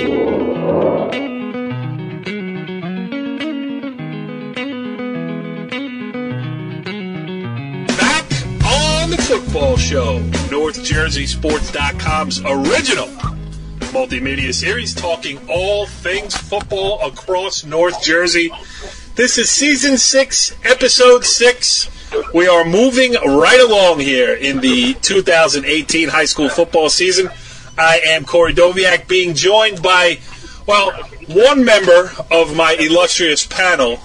Football Show, NorthJerseySports.com's original multimedia series talking all things football across North Jersey. This is Season 6, Episode 6. We are moving right along here in the 2018 high school football season. I am Corey Doviak, being joined by, well, one member of my illustrious panel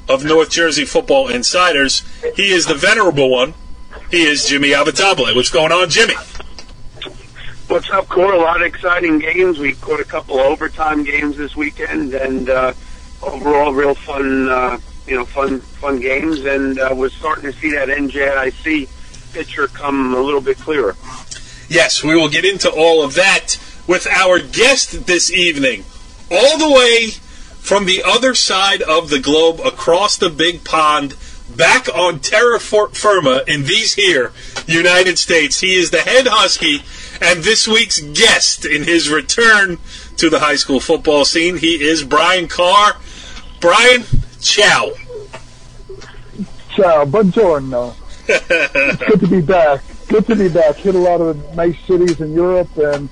of North Jersey football insiders. He is the venerable one. He is Jimmy Avatable. What's going on, Jimmy? What's up, Corey? A lot of exciting games. We caught a couple of overtime games this weekend, and overall, real fun, fun games. And we're starting to see that NJIC picture come a little bit clearer. Yes, we will get into all of that with our guest this evening, all the way from the other side of the globe, across the big pond, back on terra firma in these here United States. He is the head Husky and this week's guest in his return to the high school football scene. He is Brian Carr. Brian, ciao. Ciao, buongiorno. It's good to be back. Good to be back. Hit a lot of nice cities in Europe, and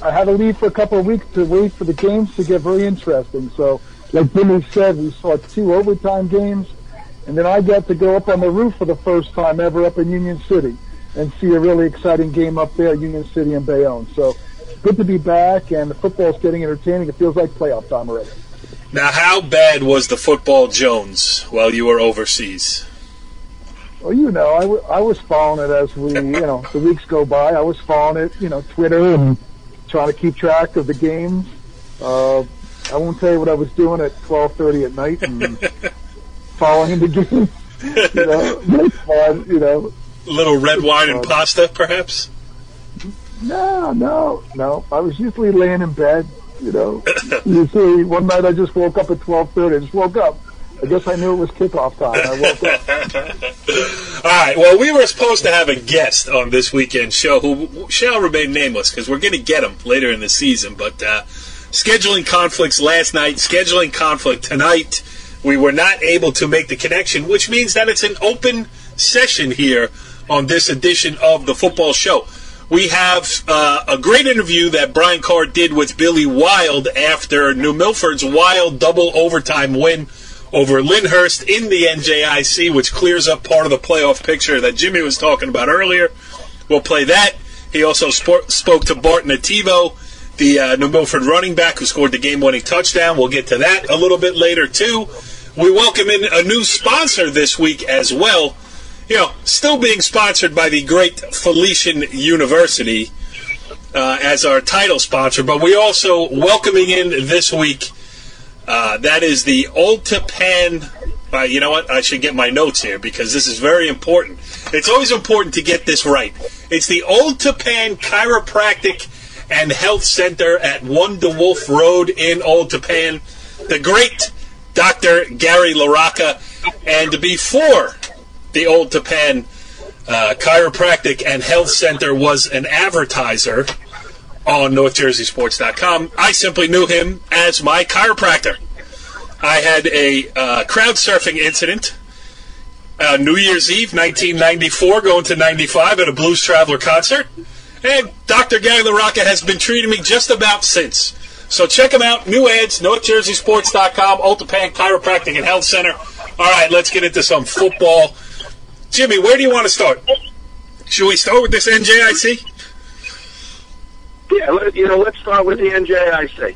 I had to leave for a couple of weeks to wait for the games to get very interesting. So, like Billy said, we saw 2 overtime games. And then I got to go up on the roof for the first time ever up in Union City and see a really exciting game up there, Union City and Bayonne. So good to be back, and the football's getting entertaining. It feels like playoff time already. Now, how bad was the football Jones while you were overseas? Well, I was following it as we, the weeks go by. I was following it, Twitter and trying to keep track of the games. I won't tell you what I was doing at 12:30 at night and following the game, Little red wine and pasta, perhaps? No. I was usually laying in bed, Usually one night I just woke up at 12:30. I just woke up. I guess I knew it was kickoff time. I woke up. All right, well, we were supposed to have a guest on this weekend show who shall remain nameless because we're going to get him later in the season, but scheduling conflicts last night, scheduling conflict tonight. We were not able to make the connection, which means that it's an open session here on this edition of the football show. We have a great interview that Brian Carr did with Billy Wild after New Milford's wild double overtime win over Lyndhurst in the NJIC, which clears up part of the playoff picture that Jimmy was talking about earlier. We'll play that. He also spoke to Bart Nativo, the New Milford running back who scored the game-winning touchdown. We'll get to that a little bit later, too. We welcome in a new sponsor this week as well. Still being sponsored by the great Felician University as our title sponsor, but we also welcoming in this week, that is the Old Tapan. You know what? I should get my notes here because this is very important. It's always important to get this right. It's the Old Tapan Chiropractic and Health Center at 1 DeWolf Road in Old Tapan. The great Dr. Gary LaRocca, and before the Old Tapan Chiropractic and Health Center was an advertiser on NorthJerseySports.com, I simply knew him as my chiropractor. I had a crowd surfing incident New Year's Eve, 1994, going to 95 at a Blues Traveler concert, and Dr. Gary LaRocca has been treating me just about since. So check them out. New ads, NorthJerseySports.com, Old Tapan Chiropractic and Health Center. All right, let's get into some football. Jimmy, where do you want to start? Should we start with this NJIC? Yeah, let's start with the NJIC.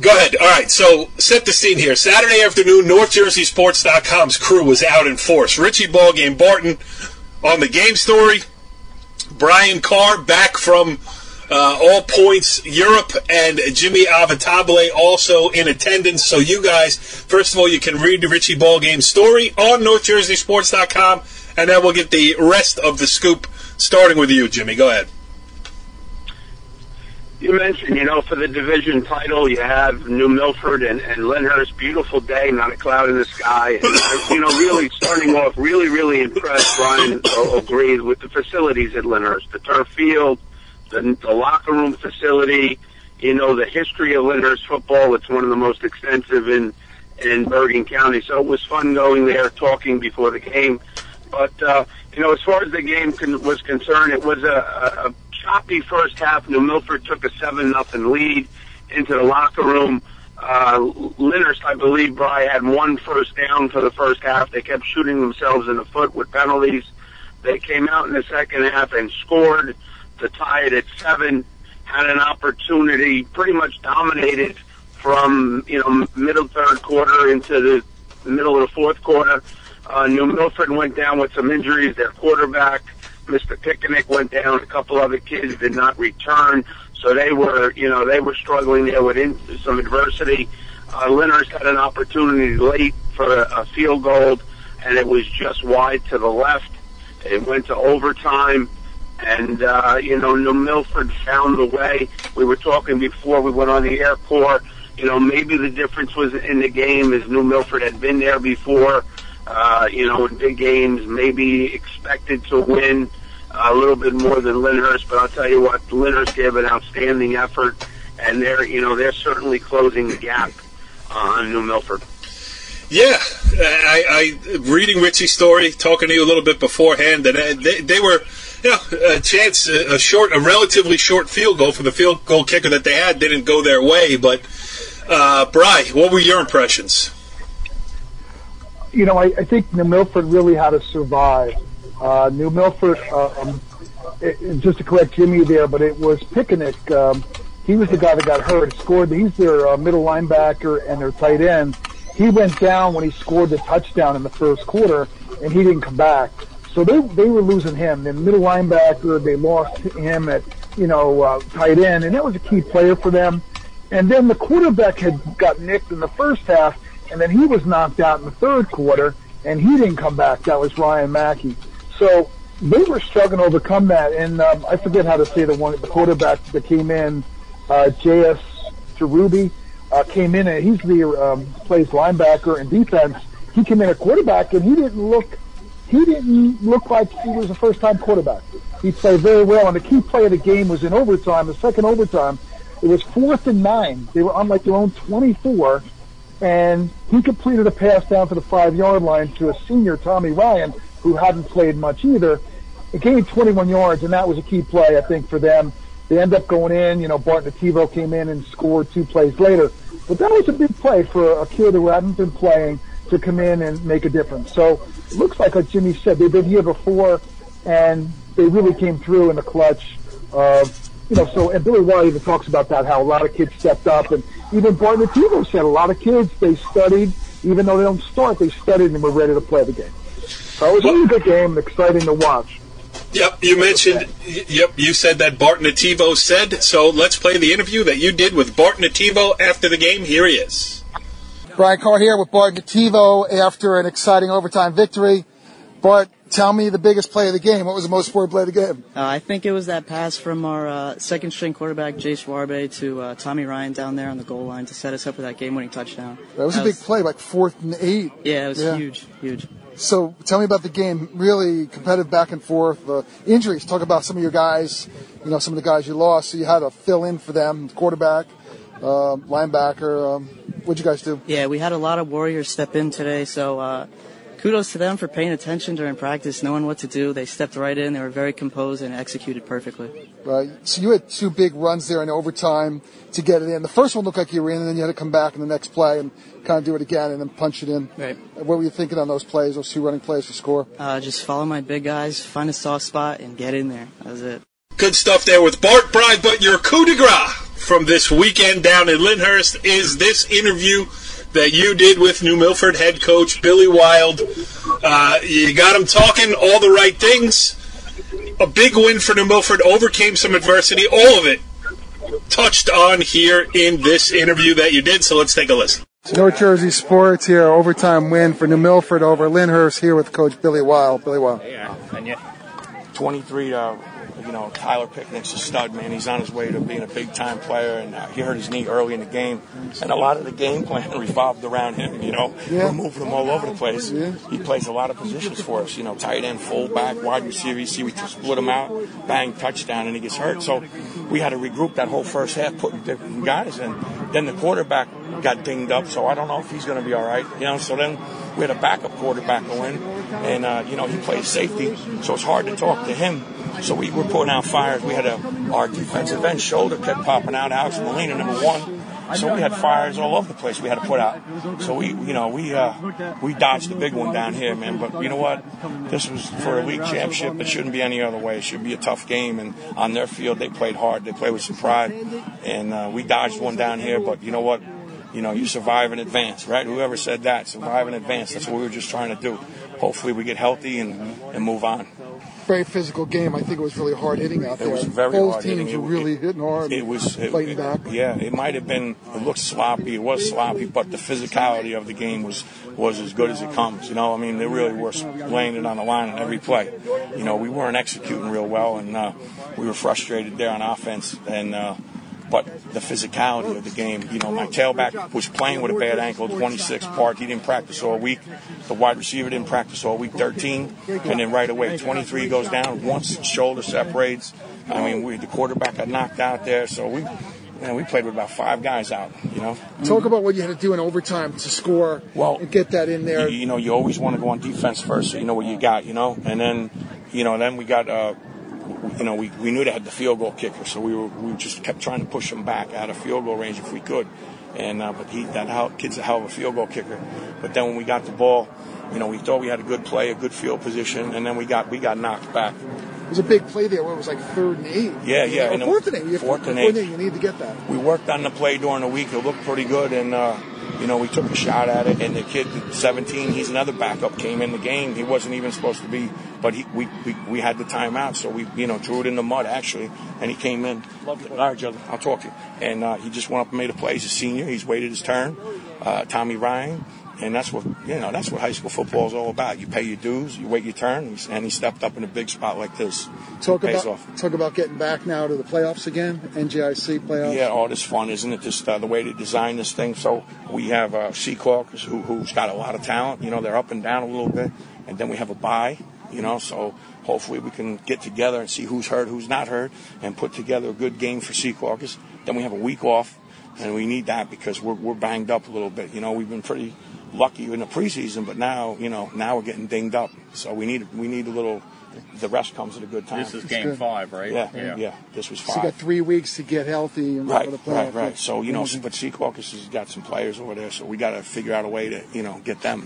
Go ahead. All right, so set the scene here. Saturday afternoon, NorthJerseySports.com's crew was out in force. Richie Ballgame Barton on the game story. Brian Carr back from All Points Europe, and Jimmy Avatable also in attendance. So you guys, first of all, you can read the Richie Ballgame story on NorthJerseySports.com, and then we'll get the rest of the scoop, starting with you, Jimmy. Go ahead. You mentioned, for the division title, you have New Milford and Lyndhurst. Beautiful day, not a cloud in the sky. And, really starting off, really impressed. Brian agreed with the facilities at Lyndhurst, the turf field, the locker room facility. you know the history of Lyndhurst football. It's one of the most extensive in Bergen County. So it was fun going there, talking before the game. But, you know, as far as the game was concerned, it was a choppy first half. New Milford took a 7-0 lead into the locker room. Lyndhurst, I believe, Brian, had one first down for the first half. They kept shooting themselves in the foot with penalties. They came out in the second half and scored to tie it at 7, had an opportunity, pretty much dominated from, you know, middle third quarter into the middle of the fourth quarter. New Milford went down with some injuries. Their quarterback, Mr. Picnic, went down. A couple other kids did not return. So they were, you know, they were struggling there with some adversity. Lyndhurst had an opportunity late for a field goal, and it was just wide to the left. It went to overtime, and, you know, New Milford found the way. We were talking before we went on the air, Core. You know, maybe the difference was in the game is New Milford had been there before, you know, in big games, maybe expected to win a little bit more than Lyndhurst, but I'll tell you what, Lyndhurst gave an outstanding effort, and they're certainly closing the gap on New Milford. Yeah, I reading Richie's story, talking to you a little bit beforehand, and they were, you know, a relatively short field goal for the field goal kicker that they had didn't go their way. But Bri, what were your impressions? You know, I think New Milford really had to survive. New Milford, just to correct Jimmy there, but it was Picnic. He was the guy that got hurt. Scored. He's their middle linebacker and their tight end. He went down when he scored the touchdown in the first quarter, and he didn't come back. So they were losing him. The middle linebacker, they lost him at, you know, tight end, and that was a key player for them. And then the quarterback had got nicked in the first half, and then he was knocked out in the third quarter, and he didn't come back. That was Ryan Mackey. So they were struggling to overcome that. And I forget how to say the quarterback that came in, J.S. Cherubi, came in, and he's the plays linebacker and defense. He came in at quarterback, and he didn't look like he was a first-time quarterback. He played very well, and the key play of the game was in overtime, the second overtime. It was 4th and 9. They were on like their own 24, and he completed a pass down to the 5-yard line to a senior, Tommy Ryan, who hadn't played much either. It gained 21 yards, and that was a key play, I think, for them. They ended up going in. You know, Bart Nativo came in and scored 2 plays later. But that was a big play for a kid who hadn't been playing to come in and make a difference. So it looks like Jimmy said, they've been here before, and they really came through in the clutch. You know, so, and Billy Wiley even talks about that, how a lot of kids stepped up. And even Bart Nativo said a lot of kids, they studied, even though they don't start, they studied and were ready to play the game. So it was a really good game, exciting to watch. Yep, you said that Bart Nativo said, so let's play the interview that you did with Bart Nativo after the game. Here he is. Brian Carr here with Bart Nativo after an exciting overtime victory. Bart, tell me the biggest play of the game. What was the most important play of the game? I think it was that pass from our second-string quarterback, Jay Schwarbe, to Tommy Ryan down there on the goal line to set us up for that game-winning touchdown. That was a big play, like 4th and 8. Yeah, it was huge. So tell me about the game. Really competitive back and forth. Injuries. Talk about some of your guys, you know, some of the guys you lost. So you had to fill in for them, quarterback, linebacker. What'd you guys do? Yeah, we had a lot of Warriors step in today, so kudos to them for paying attention during practice, knowing what to do. They stepped right in. They were very composed and executed perfectly. Right. So you had 2 big runs there in overtime to get it in. The first one looked like you were in, and then you had to come back in the next play and kind of do it again and then punch it in. Right. What were you thinking on those plays, those 2 running plays to score? Just follow my big guys, find a soft spot, and get in there. That was it. Good stuff there with Bart, Brian, but your coup de grace from this weekend down in Lyndhurst is this interview that you did with New Milford head coach Billy Wild. You got him talking all the right things. A big win for New Milford, overcame some adversity, all of it touched on here in this interview that you did, so let's take a listen. North Jersey Sports here, overtime win for New Milford over Lyndhurst here with Coach Billy Wild. Billy Wild. Yeah, and yet 23 to Tyler Picnic's a stud, man. He's on his way to being a big-time player, and he hurt his knee early in the game. And a lot of the game plan revolved around him, We're moving him all over the place. Yeah. He plays a lot of positions for us, tight end, fullback, wide receiver. You see, we split him out, bang, touchdown, and he gets hurt. So we had to regroup that whole first half, putting different guys in. Then the quarterback got dinged up, so I don't know if he's going to be all right. So then we had a backup quarterback go in, and, he plays safety, so it's hard to talk to him. So we were putting out fires. We had our defensive end shoulder kept popping out, Alex Molina, number 1. So we had fires all over the place we had to put out. So we dodged the big one down here, man. But you know what? This was for a league championship. It shouldn't be any other way. It should be a tough game. And on their field, they played hard. They played with some pride. And we dodged one down here. But you know what? You survive in advance, right? Whoever said that, survive in advance. That's what we were just trying to do. Hopefully we get healthy and move on. Very physical game. I think it was really hard hitting out there. It was very Both hard teams hitting. were really hitting hard. It was fighting back. Yeah, it might have been. It looked sloppy. It was sloppy, but the physicality of the game was as good as it comes. They really were laying it on the line on every play. We weren't executing real well, and we were frustrated there on offense. And but the physicality of the game, my tailback was playing with a bad ankle, 26 Park. He didn't practice all week. The wide receiver didn't practice all week, 13. And then right away, 23 goes down. Once his shoulder separates, the quarterback got knocked out there. So we played with about 5 guys out, Talk about what you had to do in overtime to score and get that in there. You always want to go on defense first so you know what you got, And then, then we got... we knew they had the field goal kicker, so we just kept trying to push him back out of field goal range if we could. And but kid's a hell of a field goal kicker. But then when we got the ball, we thought we had a good play, a good field position, and then we got knocked back. It was a big play there where it was like 3rd and 8. Yeah. And 4th and 8. 4th and 8. You need to get that. We worked on the play during the week. It looked pretty good, and we took a shot at it. And the kid, 17, he's another backup, came in the game. He wasn't even supposed to be, but we had the timeout, so we threw it in the mud actually, and he came in. Loved it. All right, Joe, I'll talk to you. And he just went up and made a play. He's a senior. He's waited his turn. Tommy Ryan. And that's what high school football is all about. You pay your dues, you wait your turn, and he stepped up in a big spot like this. Talk about getting back now to the playoffs again, NJIC playoffs. Yeah, all this fun, isn't it? Just the way they design this thing. So we have Seahawks, who's got a lot of talent. They're up and down a little bit, and then we have a bye. So hopefully we can get together and see who's hurt, who's not hurt, and put together a good game for Seahawks. Then we have a week off, and we need that because we're banged up a little bit. We've been pretty lucky in the preseason, but now we're getting dinged up. So we need a little. The rest comes at a good time. This is game 5, right? Yeah. This was 5. So you got 3 weeks to get healthy and right. So but Seahawks has got some players over there, so we got to figure out a way to get them.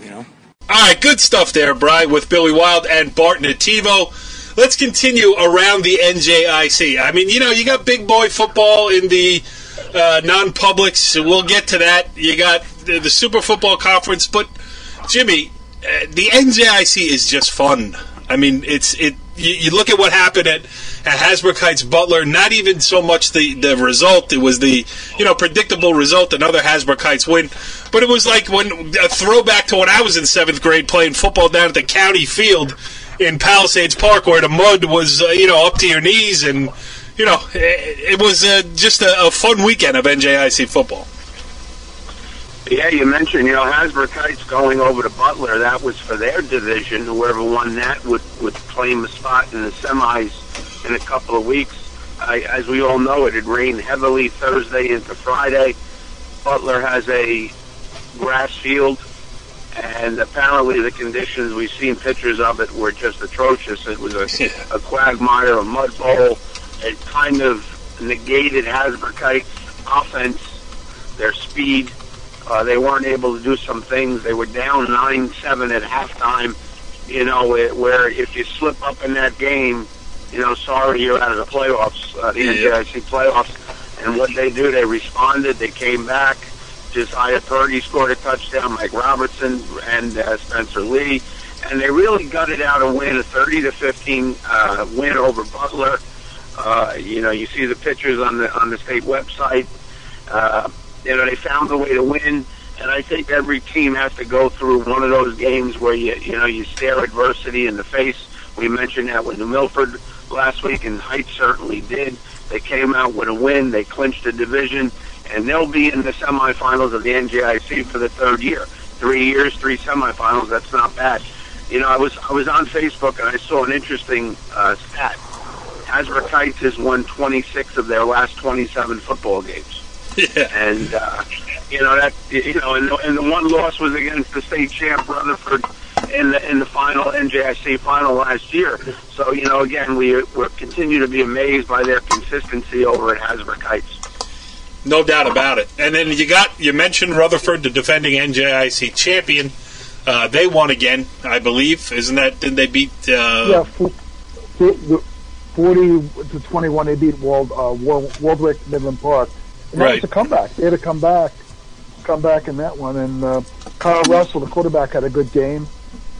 All right, good stuff there, Brian, with Billy Wild and Bart Nativo. Let's continue around the NJIC. You got big boy football in the non-publics. We'll get to that. You got the Super Football Conference, but Jimmy, the NJIC is just fun. You look at what happened at Hasbrook Heights Butler. Not even so much the result; it was the predictable result, another Hasbrook Heights win. But it was like a throwback to when I was in 7th grade playing football down at the county field in Palisades Park, where the mud was up to your knees, and it was just a fun weekend of NJIC football. Yeah, you mentioned, Hasbrook Heights going over to Butler. That was for their division. Whoever won that would claim a spot in the semis in a couple of weeks. As we all know, it had rained heavily Thursday into Friday. Butler has a grass field, and apparently the conditions, we've seen pictures of it, were just atrocious. It was a quagmire, a mud bowl. It kind of negated Hasbrook Heights' offense, their speed. They weren't able to do some things. They were down 9-7 at halftime, where if you slip up in that game, sorry, you're out of the playoffs, the NJIC playoffs. And what they do, they responded. They came back. Josiah Purdy scored a touchdown, Mike Robertson and Spencer Lee. And they really gutted out a win, a 30-15 win over Butler. You see the pictures on the state website. They found a way to win, and I think every team has to go through one of those games where you stare adversity in the face. We mentioned that with New Milford last week, and Heights certainly did. They came out with a win. They clinched the division, and they'll be in the semifinals of the NJIC for the third year. 3 years, 3 semifinals. That's not bad. You know, I was on Facebook, and I saw an interesting stat. Hasbrook Heights has won 26 of their last 27 football games. Yeah. And, you know, and the one loss was against the state champ Rutherford in the final NJIC final last year. So, you know, again, we're continue to be amazed by their consistency over at Hasbrook Heights. No doubt about it. And then you mentioned Rutherford, the defending NJIC champion. They won again, I believe. Isn't that? Didn't they beat? 40-21. They beat Waldwick Midland Park. And that was a comeback. They had to come back in that one. And Kyle Russell, the quarterback, had a good game.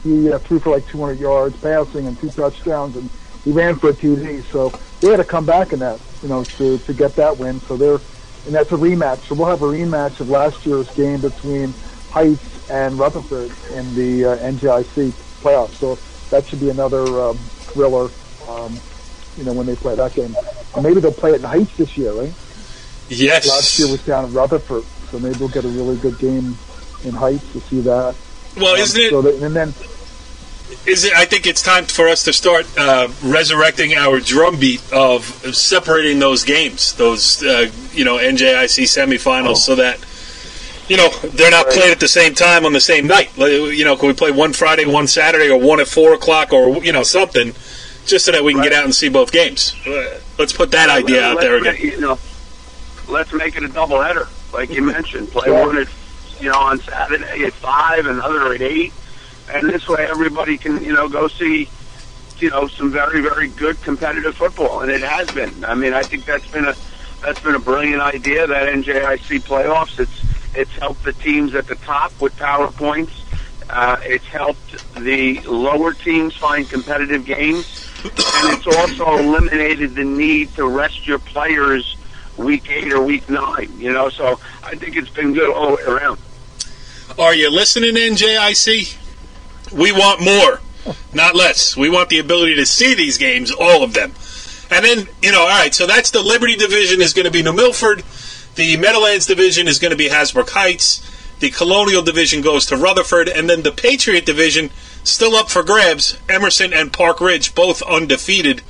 He threw for like 200 yards passing and 2 touchdowns, and he ran for a TD. So they had to come back in that, you know, to get that win. So and that's a rematch. So we'll have a rematch of last year's game between Heights and Rutherford in the NJIC playoffs. So that should be another thriller, you know, when they play that game. And maybe they'll play it in Heights this year, right? Yes. Last year was down in Rutherford, so maybe we'll get a really good game in Heights to see that. Well, isn't it? I think it's time for us to start resurrecting our drumbeat of separating those games, those NJIC semifinals, so that they're not played at the same time on the same night. Can we play one Friday, one Saturday, or one at 4 o'clock, or something, just so that we can get out and see both games. Let's put that idea out there again. Let's make it a doubleheader, like you mentioned. Play one at on Saturday at 5, another at 8. And this way, everybody can, go see, some very, very good competitive football, and it has been. I mean, I think that's been a brilliant idea. That NJIC playoffs. It's helped the teams at the top with PowerPoints. It's helped the lower teams find competitive games, and it's also eliminated the need to rest your players week 8 or week 9. So I think it's been good all the way around. Are you listening, NJIC? We want more, not less. We want the ability to see these games, all of them. And then, all right, so that's the Liberty division is going to be New Milford. The Meadowlands division is going to be Hasbrook Heights. The Colonial division goes to Rutherford. And then the Patriot division, still up for grabs, Emerson and Park Ridge, both undefeated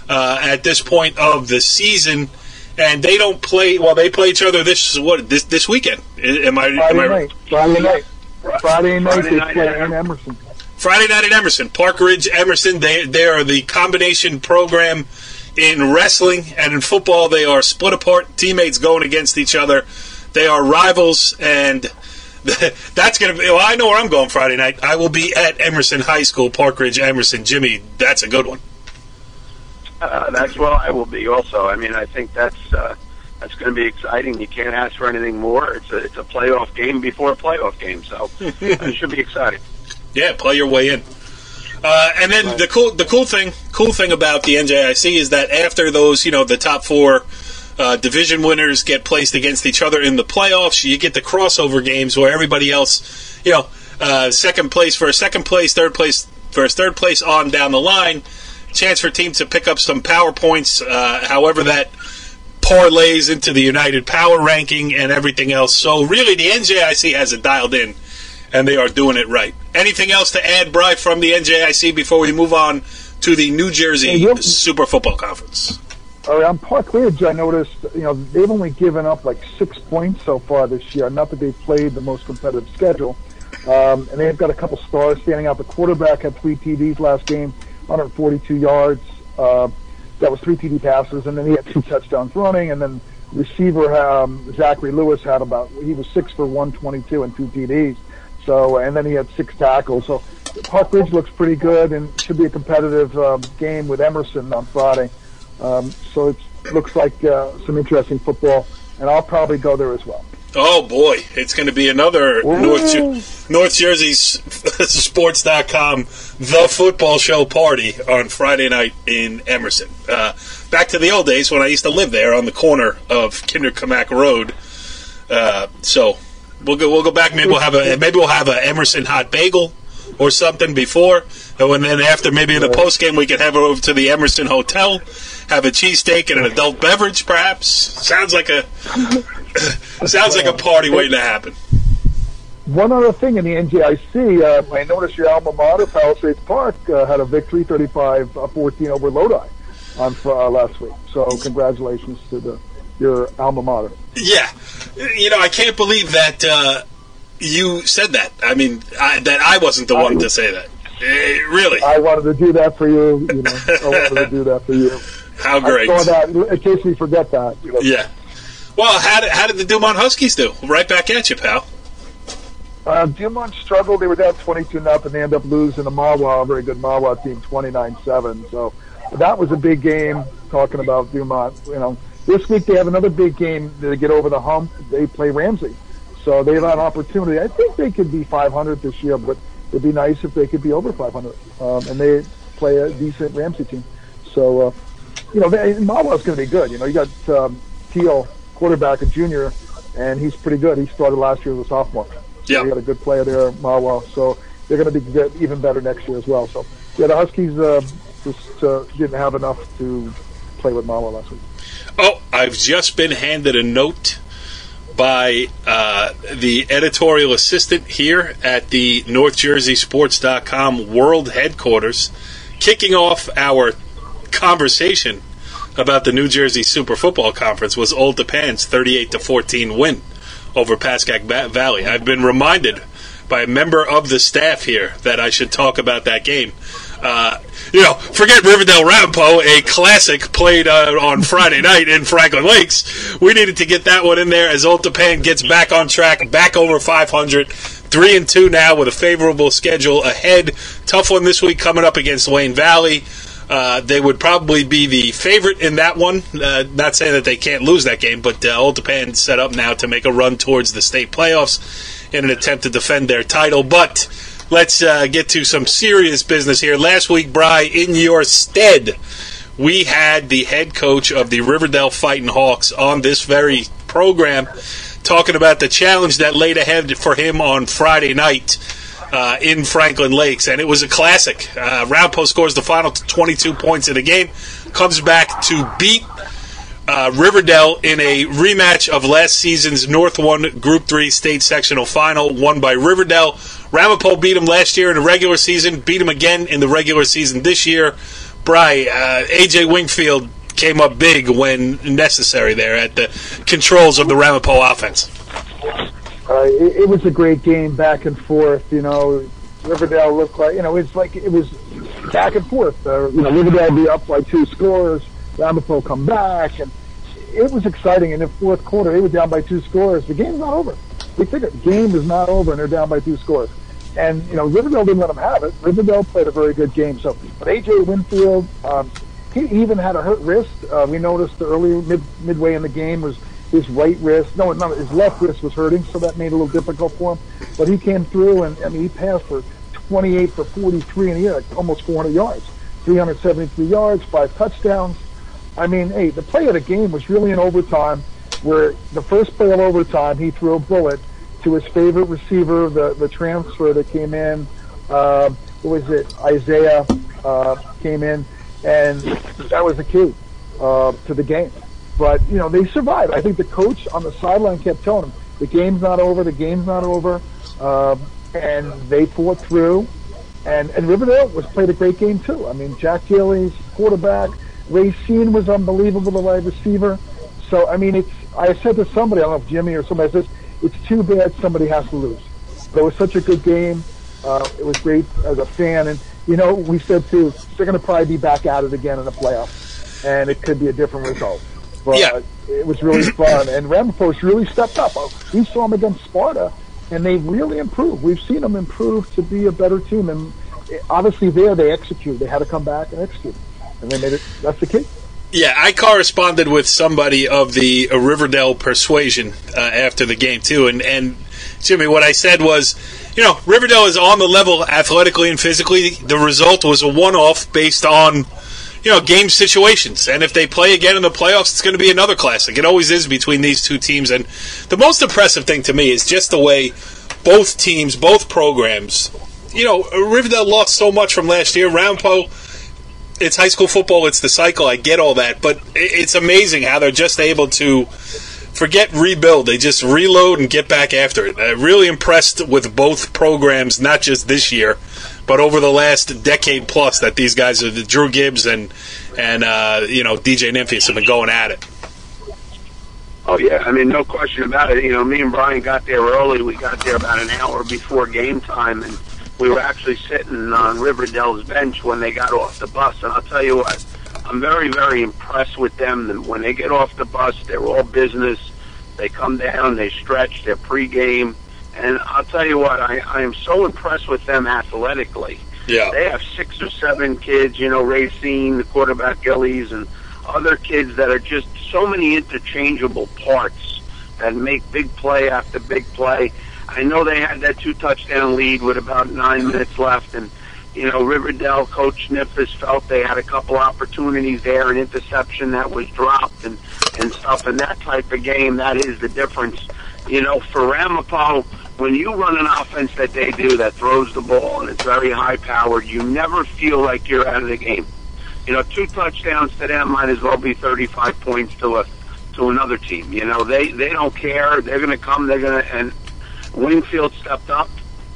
at this point of the season. And they don't play, they play each other this weekend. Am I right? Friday night they play in Emerson. Friday night at Emerson. Park Ridge, Emerson, they are the combination program in wrestling, and in football they are split apart, teammates going against each other. They are rivals, and that's going to be, I know where I'm going Friday night. I will be at Emerson High School, Park Ridge, Emerson. Jimmy, that's a good one. That's where I will be also. I mean, I think that's going to be exciting. You can't ask for anything more. It's a playoff game before a playoff game, so it should be exciting. Yeah, play your way in. And then the cool thing about the NJIC is that after those, the top 4 division winners get placed against each other in the playoffs, you get the crossover games where everybody else, second place for a second place, third place for a third place on down the line. Chance for teams to pick up some power points, however that parlays into the United Power ranking and everything else. So really the NJIC has it dialed in, and they are doing it right. Anything else to add, Bri, from the NJIC before we move on to the New Jersey Super Football Conference? On Park Ridge, I noticed, they've only given up like 6 points so far this year. Not that they've played the most competitive schedule. And they've got a couple stars standing out. The quarterback had 3 TDs last game, 142 yards. That was 3 TD passes, and then he had 2 touchdowns running. And then receiver Zachary Lewis he was 6 for 122 and 2 TDs. So, and then he had 6 tackles. So Park Ridge looks pretty good, and should be a competitive game with Emerson on Friday. So it looks like some interesting football, and I'll probably go there as well. Oh boy, it's going to be another North Jersey Sports.com The Football Show party on Friday night in Emerson. Back to the old days when I used to live there on the corner of Kinderkamak Road. So we'll go back. Maybe we'll have a Emerson hot bagel or something before. And then after, maybe in the postgame, we could have it over to the Emerson Hotel, have a cheesesteak and an adult beverage, perhaps. Sounds like a party waiting to happen. One other thing in the NJIC, I noticed your alma mater, Palisades Park, had a victory, 35-14 over Lodi on last week. So congratulations to your alma mater. Yeah. I can't believe that you said that. I mean, that I wasn't the one to say that. Really? I wanted to do that for you. I wanted to do that for you. How great! I saw that in case we forget that. Yeah. Well, how did the Dumont Huskies do? Right back at you, pal. Dumont struggled. They were down 22-0. They ended up losing to Mawa, a very good Mawa team, 29-7. So that was a big game. Talking about Dumont, this week they have another big game to get over the hump. They play Ramsey, so they have an opportunity. I think they could be 500 this year, but it'd be nice if they could be over 500. And they play a decent Ramsey team. So, Mawa's going to be good. You got Teal, quarterback, a junior, and he's pretty good. He started last year as a sophomore. Yeah, they got a good player there, Mawa. So they're going to be good, even better next year as well. So yeah, the Huskies just didn't have enough to play with Mawa last week. Oh, I've just been handed a note by the editorial assistant here at the NorthJerseySports.com World Headquarters, kicking off our conversation about the New Jersey Super Football Conference was Old Japan's 38-14 win over Pascack Valley. I've been reminded by a member of the staff here that I should talk about that game. Forget Riverdale Ramapo, a classic played on Friday night in Franklin Lakes. We needed to get that one in there as Old Japan gets back on track, back over 500, 3-2 now with a favorable schedule ahead. Tough one this week coming up against Wayne Valley. They would probably be the favorite in that one. Not saying that they can't lose that game, but Old Japan set up now to make a run towards the state playoffs in an attempt to defend their title. But let's get to some serious business here. Last week, Bri, in your stead, we had the head coach of the Riverdale Fighting Hawks on this very program talking about the challenge that laid ahead for him on Friday night in Franklin Lakes, and it was a classic. Ramapo scores the final 22 points of the game, comes back to beat Riverdale in a rematch of last season's North 1 Group 3 state sectional final, won by Riverdale. Ramapo beat him last year in the regular season, beat him again in the regular season this year. Bri, A.J. Wingfield came up big when necessary there at the controls of the Ramapo offense. It was a great game, back and forth. Riverdale looked like, it was back and forth. Riverdale be up by 2 scores, Ramapo come back, and it was exciting. In the fourth quarter, they were down by 2 scores. The game's not over. We figured the game is not over, and they're down by 2 scores. And, Riverdale didn't let them have it. Riverdale played a very good game. So, but A.J. Winfield, he even had a hurt wrist. We noticed earlier, midway in the game, was his right wrist. His left wrist was hurting, so that made it a little difficult for him. But he came through, and he passed for 28 for 43, and he had almost 400 yards, 373 yards, 5 touchdowns. The play of the game was really in overtime, where the first play of overtime, he threw a bullet to his favorite receiver, the transfer that came in. Isaiah came in, and that was the key to the game. But, they survived. I think the coach on the sideline kept telling them, the game's not over, the game's not over. And they fought through. And Riverdale played a great game, too. Jack Gillies, quarterback. Racine was unbelievable, the wide receiver. So, I said to somebody, I don't know if Jimmy or somebody says, it's too bad somebody has to lose. But it was such a good game. It was great as a fan. And, we said, too, they're going to probably be back at it again in the playoffs. And it could be a different result. But it was really fun. And Ramapo's really stepped up. We saw them against Sparta, and they really improved. We've seen them improve to be a better team. And obviously there they executed. They had to come back and execute. And they made it. That's the key. Yeah, I corresponded with somebody of the Riverdale persuasion after the game, too. And Jimmy, what I said was, Riverdale is on the level athletically and physically. The result was a one-off based on, game situations. And if they play again in the playoffs, it's going to be another classic. It always is between these two teams. And the most impressive thing to me is just the way both teams, both programs, Riverdale lost so much from last year. Ramapo, it's high school football, it's the cycle, I get all that, but it's amazing how they're just able to forget rebuild. They just reload and get back after it. Really impressed with both programs, not just this year, but over the last decade plus that these guys, Drew Gibbs and DJ Nymphius, have been going at it. Oh, yeah. I mean, no question about it. Me and Brian got there early. We got there about an hour before game time, and we were actually sitting on Riverdale's bench when they got off the bus. And I'll tell you what, I'm very, very impressed with them. When they get off the bus, they're all business. They come down, they stretch, they're pregame. And I'll tell you what, I am so impressed with them athletically. Yeah. They have 6 or 7 kids, Racine, the quarterback Gillies, and other kids that are just so many interchangeable parts that make big play after big play. I know they had that 2-touchdown lead with about 9 minutes left, and Riverdale coach Nymphius felt they had a couple opportunities there, an interception that was dropped and stuff, and that type of game, that is the difference. For Ramapo, when you run an offense that they do that throws the ball and it's very high-powered, you never feel like you're out of the game. 2 touchdowns to them might as well be 35 points to another team. They don't care. They're going to come. And Wingfield stepped up.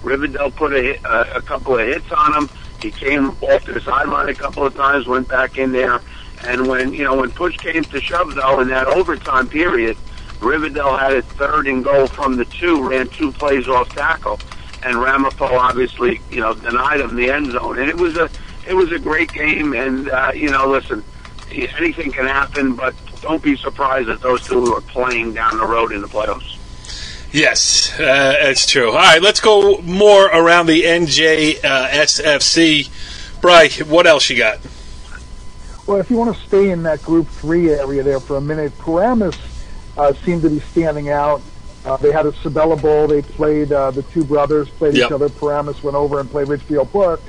Riverdale put a couple of hits on him. He came off to the sideline a couple of times, went back in there. And when push came to shove, though, in that overtime period, Riverdale had it 3rd and goal from the 2, ran 2 plays off tackle, and Ramapo obviously, denied him the end zone. And it was a great game, and, listen, anything can happen, but don't be surprised that those two are playing down the road in the playoffs. Yes, that's true. All right, let's go more around the NJSFC. Bri, what else you got? Well, if you want to stay in that Group 3 area there for a minute, Paramus seemed to be standing out. They had a Sabella Bowl. They played, the two brothers played each other. Paramus went over and played Ridgefield Park.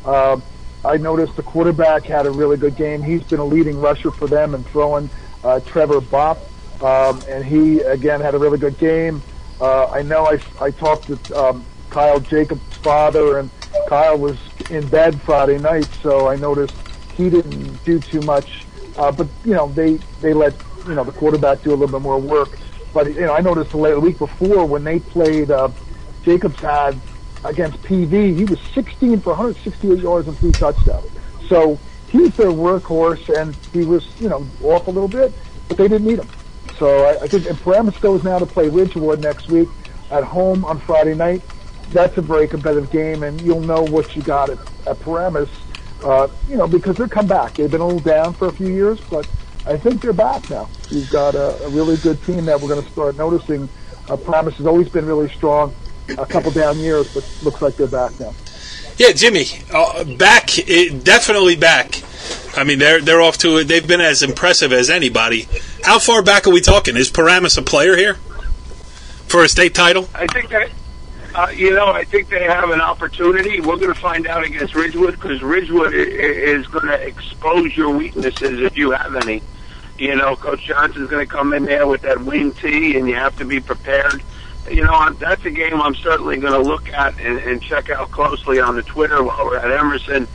I noticed the quarterback had a really good game. He's been a leading rusher for them and throwing, Trevor Bopp. And he, again, had a really good game. I know I talked to Kyle Jacobs' father, and Kyle was in bed Friday night, so I noticed he didn't do too much. But, they let, the quarterback do a little bit more work. But, I noticed the week before when they played, Jacobs had against PV, he was 16 for 168 yards and 3 touchdowns. So he's their workhorse, and he was, off a little bit, but they didn't need him. So I think, and Paramus goes now to play Ridgewood next week at home on Friday night. That's a very competitive game, and you'll know what you got at Paramus, because they'll come back. They've been a little down for a few years, but I think they're back now. You've got a really good team that we're going to start noticing. Paramus has always been really strong, a couple down years, but looks like they're back now. Yeah, Jimmy, back, definitely back. I mean, they're off to it. They've been as impressive as anybody. How far back are we talking? Is Paramus a player here for a state title? I think that, I think they have an opportunity. We're going to find out against Ridgewood, because Ridgewood is going to expose your weaknesses if you have any. Coach Johnson's going to come in there with that wing tee, and you have to be prepared. That's a game I'm certainly going to look at and check out closely on the Twitter while we're at Emerson.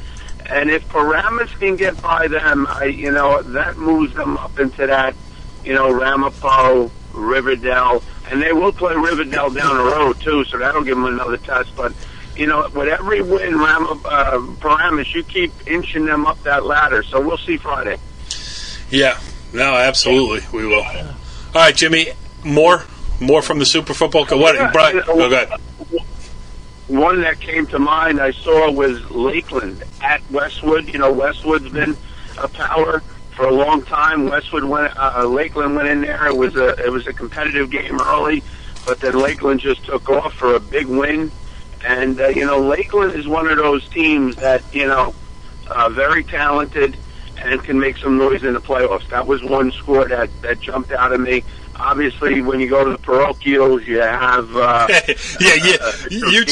And if Paramus can get by them, that moves them up into that, Ramapo, Riverdale, and they will play Riverdale down the road too, so that'll give them another test. But, with every win, Paramus, you keep inching them up that ladder. So we'll see Friday. Yeah, no, absolutely, we will. All right, Jimmy, more from the Super Football. What, Brian? Go ahead. One that came to mind I saw was Lakeland at Westwood. Westwood's been a power for a long time. Lakeland went in there. It was a competitive game early, but then Lakeland just took off for a big win. And Lakeland is one of those teams that very talented and can make some noise in the playoffs. That was one score that jumped out at me. Obviously, when you go to the parochials, you have you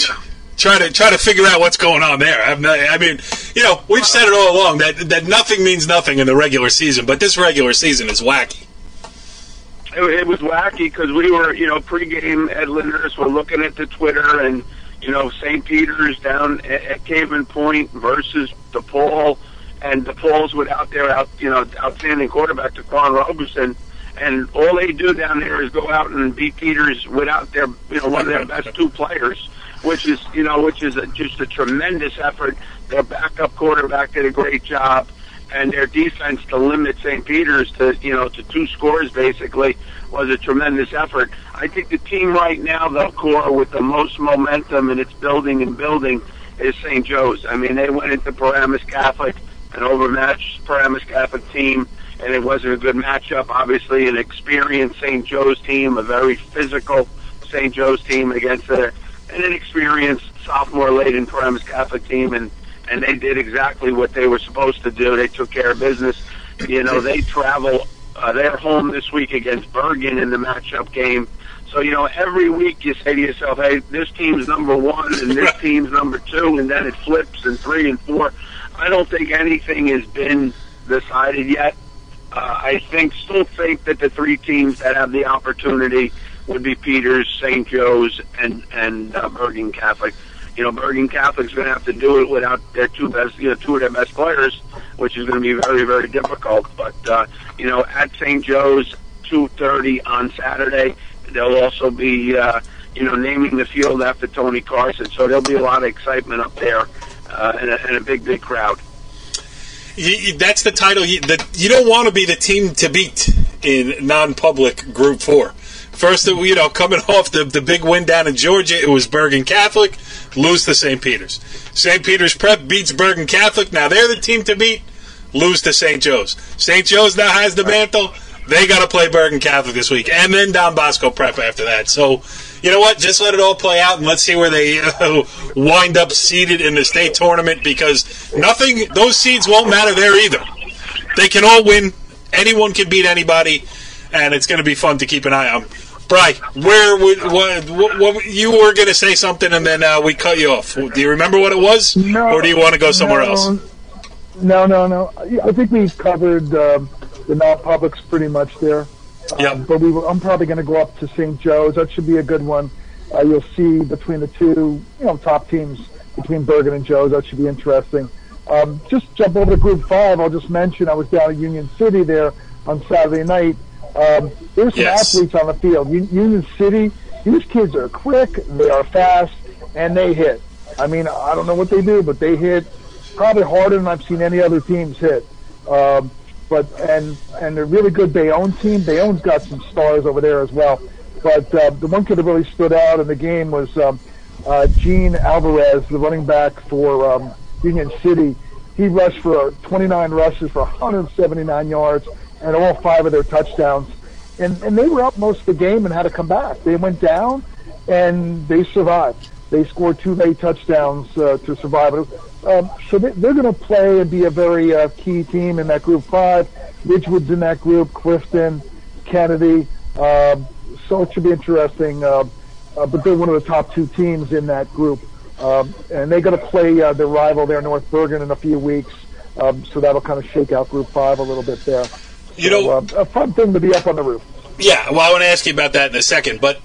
try to figure out what's going on there. We've said it all along that nothing means nothing in the regular season, but this regular season is wacky. It was wacky because we were, pregame at Lyndhurst, we're looking at the Twitter, and St. Peter's down at Caveman Point versus DePaul, and DePaul's without their outstanding quarterback, Taquan Roberson, and all they do down there is go out and beat Peters without their one of their best two players, which is just a tremendous effort. Their backup quarterback did a great job, and their defense to limit St. Peter's to two scores basically was a tremendous effort. I think the team right now, though, Cora, with the most momentum and it's building is St. Joe's. I mean, they went into Paramus Catholic, an overmatched Paramus Catholic team, and it wasn't a good matchup. Obviously, an experienced St. Joe's team, a very physical St. Joe's team against an inexperienced sophomore-laden Paramus Catholic team, and they did exactly what they were supposed to do. They took care of business. They travel. They're home this week against Bergen in the matchup game. So, every week you say to yourself, hey, this team's number one and this team's number two, and then it flips in 3 and 4. I don't think anything has been decided yet. I still think that the three teams that have the opportunity would be Peters, St. Joe's, and Bergen Catholic. Bergen Catholic's going to have to do it without their two of their best players, which is going to be very, very difficult. But at St. Joe's, 2:30 on Saturday, they'll also be naming the field after Tony Carson. So there'll be a lot of excitement up there and a big crowd. That's the title. You don't want to be the team to beat in non-public Group 4. First, coming off the big win down in Georgia, it was Bergen Catholic, lose to St. Peter's. St. Peter's Prep beats Bergen Catholic. Now they're the team to beat, lose to St. Joe's. St. Joe's now has the mantle. They got to play Bergen Catholic this week, and then Don Bosco Prep after that. So, you know what? Just let it all play out, and let's see where they wind up seeded in the state tournament, because those seeds won't matter there either. They can all win. Anyone can beat anybody, and it's going to be fun to keep an eye on. Brian, what you were going to say something, and then we cut you off. Do you remember what it was, or do you want to go somewhere else? No. I think we covered the non-publics pretty much there. Yep. But I'm probably going to go up to St. Joe's. That should be a good one. You'll see between the two, top teams between Bergen and Joe's. That should be interesting. Just jump over to Group 5. I'll just mention I was down at Union City there on Saturday night. There's some athletes on the field. Union City, these kids are quick, they are fast, and they hit. I mean, I don't know what they do, but they hit probably harder than I've seen any other teams hit. And they're really good Bayonne team. Bayonne's got some stars over there as well. But the one kid that really stood out in the game was Gene Alvarez, the running back for Union City. He rushed for 29 rushes for 179 yards and all 5 of their touchdowns. And they were up most of the game and had to come back. They went down, and they survived. They scored 2 late touchdowns to survive it. So they're going to play and be a very key team in that Group 5. Ridgewood's in that group, Clifton, Kennedy. So it should be interesting. But they're one of the top 2 teams in that group. And they're going to play their rival there, North Bergen, in a few weeks. So that'll kind of shake out Group 5 a little bit there. A fun thing to be up on the roof. Yeah, well, I want to ask you about that in a second. But,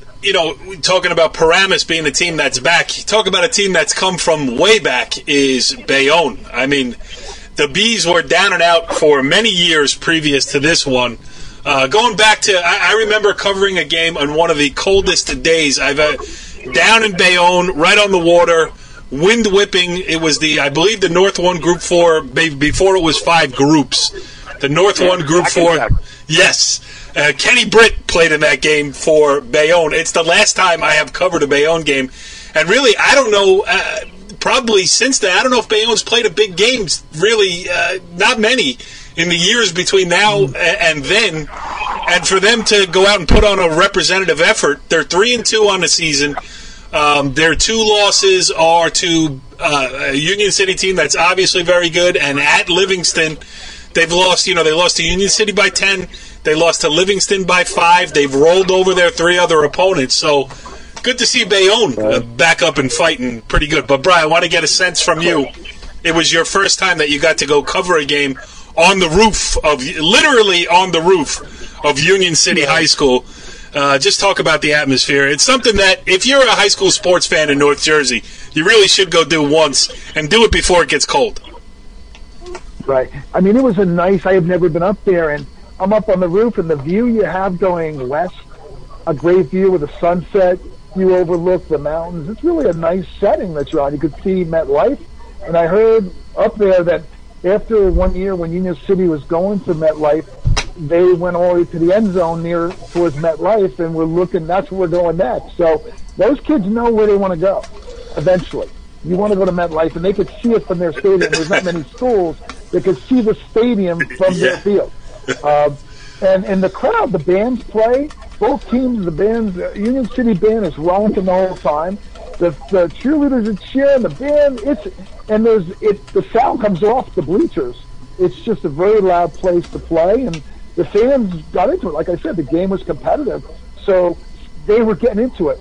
talking about Paramus being the team that's back, talk about a team that's come from way back is Bayonne. I mean, the Bees were down and out for many years previous to this one. Going back to, I remember covering a game on one of the coldest days. Down in Bayonne, right on the water, wind whipping. It was I believe the North 1 Group 4, before it was 5 groups. The North 1 Group 4. Yes. Kenny Britt played in that game for Bayonne. It's the last time I have covered a Bayonne game. And really, I don't know, probably since then, I don't know if Bayonne's played a big game. Really, not many in the years between now and then. And for them to go out and put on a representative effort, they're 3-2 on the season. Their 2 losses are to a Union City team that's obviously very good, and at Livingston. They've lost, they lost to Union City by 10. They lost to Livingston by 5. They've rolled over their 3 other opponents. So good to see Bayonne back up and fighting pretty good. But, Brian, I want to get a sense from you. It was your first time that you got to go cover a game literally on the roof of Union City High School. just talk about the atmosphere. It's something that, if you're a high school sports fan in North Jersey, you really should go do once, and do it before it gets cold. Right. I mean, it was I have never been up there, and I'm up on the roof, and the view you have going west, a great view with the sunset. You overlook the mountains. It's really a nice setting that you're on. You could see MetLife, and I heard up there that after 1 year when Union City was going to MetLife, they went all the way to the end zone towards MetLife, and we're looking, that's where we're going next. So those kids know where they want to go eventually. You want to go to MetLife, and they could see it from their stadium. There's not many schools that could see the stadium from their field. And the crowd, the bands play, both teams, the bands, Union City band is rocking the whole time. The cheerleaders are cheering, the band, the sound comes off the bleachers. It's just a very loud place to play, and the fans got into it. Like I said, the game was competitive, so they were getting into it.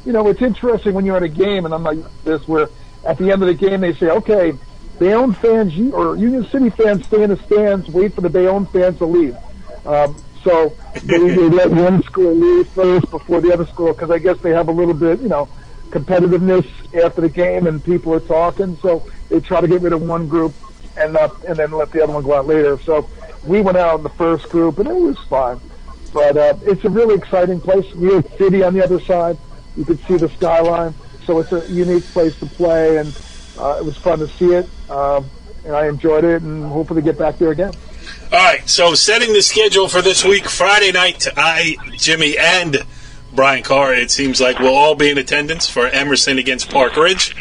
It's interesting when you're at a game, and I'm like this, where at the end of the game they say, okay, Bayonne fans or Union City fans stay in the stands, wait for the Bayonne fans to leave. So they let one school leave first before the other school, because I guess they have a little bit, competitiveness after the game, and people are talking, so they try to get rid of one group and then let the other one go out later. So we went out in the first group, and it was fine. But it's a really exciting place. New York City on the other side. You could see the skyline. So it's a unique place to play, and it was fun to see it. And I enjoyed it, and hopefully get back there again. All right, so setting the schedule for this week, Friday night, Jimmy, and Brian Carr, it seems like we'll all be in attendance for Emerson against Park Ridge.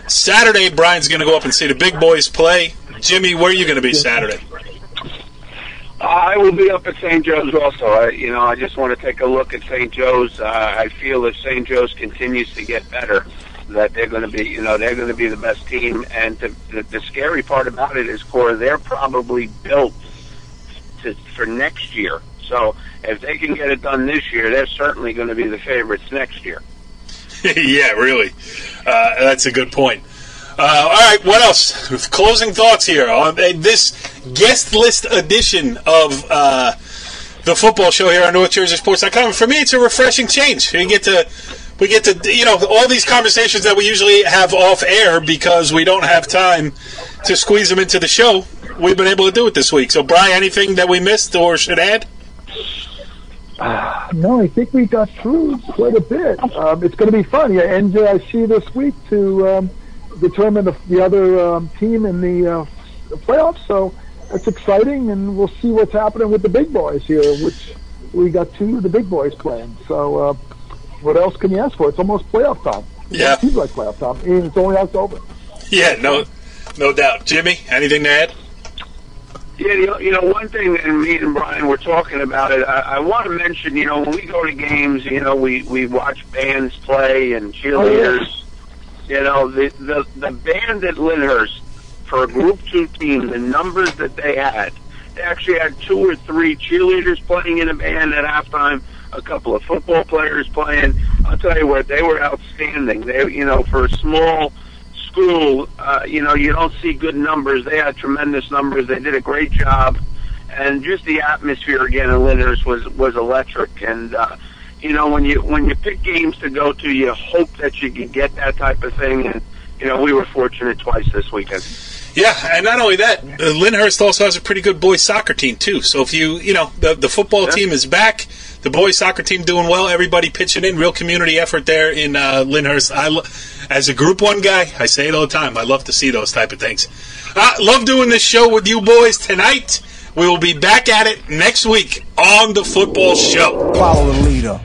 Saturday, Brian's going to go up and see the big boys play. Jimmy, where are you going to be Saturday? I will be up at St. Joe's also. I just want to take a look at St. Joe's. I feel if St. Joe's continues to get better, that they're going to be, they're going to be the best team. And the scary part about it is, Cora, they're probably built for next year. So if they can get it done this year, they're certainly going to be the favorites next year. Yeah, really. That's a good point. All right, what else? Closing thoughts here on this guest list edition of the football show here on NorthJerseySports.com. For me, it's a refreshing change. We get to, all these conversations that we usually have off air because we don't have time to squeeze them into the show. We've been able to do it this week. So, Brian, anything that we missed or should add? No, I think we got through quite a bit. It's going to be fun. Yeah, NJIC this week to determine the other team in the playoffs. So that's exciting, and we'll see what's happening with the big boys here, which we got two of the big boys playing. So what else can you ask for? It's almost playoff time. Yeah. It seems like playoff time, and it's only October. Yeah, no doubt. Jimmy, anything to add? Yeah, one thing, and me and Brian were talking about it, I want to mention, when we go to games, we watch bands play and cheerleaders. Oh, yeah. The band at Lyndhurst, for a Group 2 team, the numbers that they actually had 2 or 3 cheerleaders playing in a band at halftime, a couple of football players playing. I'll tell you what, they were outstanding. They, for a small school, you don't see good numbers. They had tremendous numbers. They did a great job, and just the atmosphere again in Lyndhurst was electric. And when you pick games to go to, you hope that you can get that type of thing. And we were fortunate twice this weekend. Yeah, and not only that, Lyndhurst also has a pretty good boys soccer team too. So if the football team is back, the boys soccer team doing well, everybody pitching in, real community effort there in Lyndhurst. As a Group 1 guy, I say it all the time, I love to see those type of things. Love doing this show with you boys tonight. We will be back at it next week on the football show. Follow the leader.